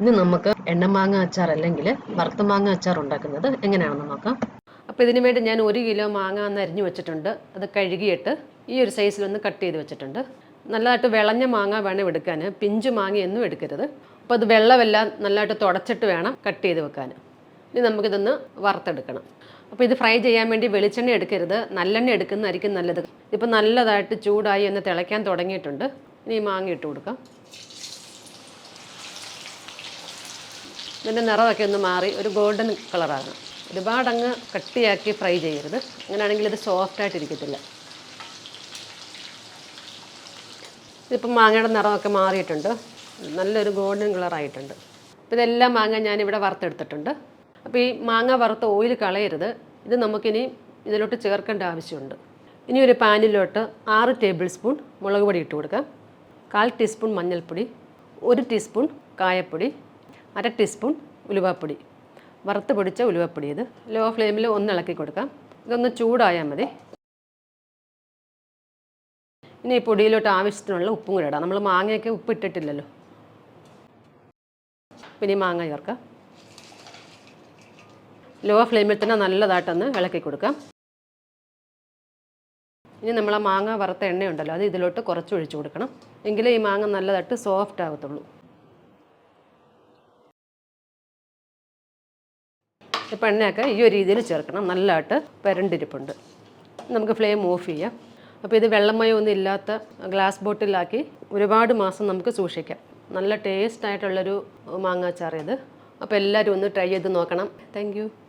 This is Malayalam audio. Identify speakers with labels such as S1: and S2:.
S1: ഇനി നമുക്ക് എണ്ണമാങ്ങ അച്ചാർ അല്ലെങ്കിൽ വറുത്ത മാങ്ങ അച്ചാർ ഉണ്ടാക്കുന്നത് എങ്ങനെയാണെന്ന് നോക്കാം. അപ്പോൾ ഇതിനു വേണ്ടി ഞാൻ 1 കിലോ മാങ്ങ ഒന്ന് അരിഞ്ഞു വെച്ചിട്ടുണ്ട്. അത് കഴുകിയിട്ട് ഈ ഒരു സൈസിലൊന്ന് കട്ട് ചെയ്ത് വെച്ചിട്ടുണ്ട്. നല്ലതായിട്ട് വിളഞ്ഞ മാങ്ങ വേണം എടുക്കാൻ, പിഞ്ചു മാങ്ങയൊന്നും എടുക്കരുത്. അപ്പോൾ അത് വെള്ളമെല്ലാം നല്ലതായിട്ട് തുടച്ചിട്ട് വേണം കട്ട് ചെയ്ത് വെക്കാൻ. ഇനി നമുക്കിതൊന്ന് വറുത്തെടുക്കണം. അപ്പോൾ ഇത് ഫ്രൈ ചെയ്യാൻ വേണ്ടി വെളിച്ചെണ്ണ എടുക്കരുത്, നല്ലെണ്ണ എടുക്കുന്നതായിരിക്കും നല്ലത്. ഇപ്പോൾ നല്ലതായിട്ട് ചൂടായി ഒന്ന് തിളയ്ക്കാൻ തുടങ്ങിയിട്ടുണ്ട്. ഇനി മാങ്ങ ഇട്ട് കൊടുക്കാം. ഇതിൻ്റെ നിറമൊക്കെ ഒന്ന് മാറി ഒരു ഗോൾഡൻ കളറാകണം. ഒരുപാടങ്ങ് കട്ടിയാക്കി ഫ്രൈ ചെയ്യരുത്, അങ്ങനെയാണെങ്കിൽ ഇത് സോഫ്റ്റായിട്ടിരിക്കത്തില്ല. ഇതിപ്പം മാങ്ങയുടെ നിറമൊക്കെ മാറിയിട്ടുണ്ട്, നല്ലൊരു ഗോൾഡൻ കളറായിട്ടുണ്ട്. അപ്പോൾ ഇതെല്ലാം മാങ്ങ ഞാനിവിടെ വറുത്തെടുത്തിട്ടുണ്ട്. അപ്പോൾ ഈ മാങ്ങ വറുത്ത ഓയിൽ കളയരുത്. ഇത് നമുക്കിനി ഇതിലോട്ട് ചേർക്കേണ്ട ആവശ്യമുണ്ട്. ഇനി ഒരു പാനിലോട്ട് 6 ടേബിൾ സ്പൂൺ മുളക് പൊടി ഇട്ട് കൊടുക്കാം. 1/4 ടീസ്പൂൺ മഞ്ഞൾപ്പൊടി, 1 ടീസ്പൂൺ കായപ്പൊടി, 1/2 ടീസ്പൂൺ ഉലുവാപ്പൊടി, വറുത്ത് പൊടിച്ച ഉലുവാപ്പൊടി. ഇത് ലോ ഫ്ലെയിമിൽ ഒന്ന് ഇളക്കി കൊടുക്കാം. ഇതൊന്ന് ചൂടായാൽ മതി. ഇനി ഈ പൊടിയിലോട്ട് ആവശ്യത്തിനുള്ള ഉപ്പും കൂടെ ഇടാം. നമ്മൾ മാങ്ങയൊക്കെ ഉപ്പ് ഇട്ടിട്ടില്ലല്ലോ. പിന്നെ മാങ്ങ ചേർക്കാം. ലോ ഫ്ലെയിമിൽ തന്നെ നല്ലതായിട്ടൊന്ന് ഇളക്കി കൊടുക്കാം. ഇനി നമ്മൾ ആ മാങ്ങ വറുത്ത എണ്ണയുണ്ടല്ലോ, അത് ഇതിലോട്ട് കുറച്ച് ഒഴിച്ചു കൊടുക്കണം. എങ്കിലേ ഈ മാങ്ങ നല്ലതായിട്ട് സോഫ്റ്റ് ആകത്തുള്ളൂ. ഇപ്പോൾ എണ്ണയൊക്കെ ഈ ഒരു രീതിയിൽ ചേർക്കണം. നല്ലതായിട്ട് പുരണ്ടിരിപ്പുണ്ട്. നമുക്ക് ഫ്ലെയിം ഓഫ് ചെയ്യാം. അപ്പോൾ ഇത് വെള്ളമയമൊന്നും ഇല്ലാത്ത ഗ്ലാസ് ബോട്ടിലാക്കി ഒരുപാട് മാസം നമുക്ക് സൂക്ഷിക്കാം. നല്ല ടേസ്റ്റായിട്ടുള്ളൊരു മാങ്ങാച്ചാർ ഇത്. അപ്പോൾ എല്ലാവരും ഒന്ന് ട്രൈ ചെയ്ത് നോക്കണം. Thank you.